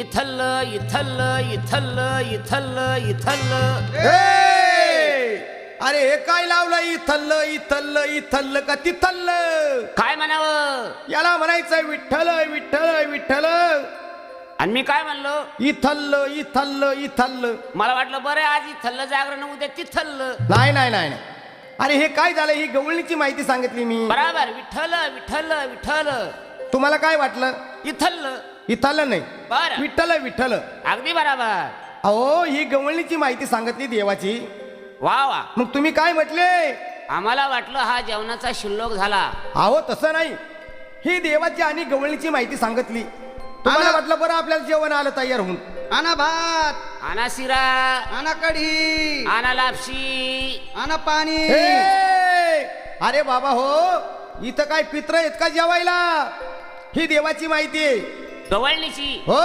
इथल इथल इथल इथल इथल. अरे हे काय लावलं इथल्ल इथल्ल इथल्ल का तिथल्ल? काय म्हणावं? याला म्हणायचं विठ्ठल विठ्ठल विठ्ठल. आणि मी काय म्हणलो? इथल्ल इथल्ल इथल्ल. मला वाटलं बरं आज इथल जागरण उद्या तिथल. नाही नाही नाही नाही. अरे हे काय झालं? ही गवळणीची माहिती सांगितली मी. बराबर. विठ्ठल विठ्ठल विठ्ठल. तुम्हाला काय वाटलं? इथल. इथल्ल नाही, बरं. विठ्ठल विठ्ठल. अगदी बराबर. अहो ही गवळणीची माहिती सांगितली देवाची. वा वा. मग तुम्ही काय म्हटले? आम्हाला वाटलं हा जेवणाचा शिल्लक झाला. अहो तसं नाही, ही देवाची आणि गवळणीची माहिती सांगितली. तुम्हाला वाटलं बरं आपल्याला जेवण आलं तयार होऊन. आना भात, आना शिरा, आना कढी, आना लापशी, आना पाणी. अरे बाबा हो, इथं काय पित्र आहेत का जेवायला? ही देवाची माहिती आहे. गवळणीची. हो.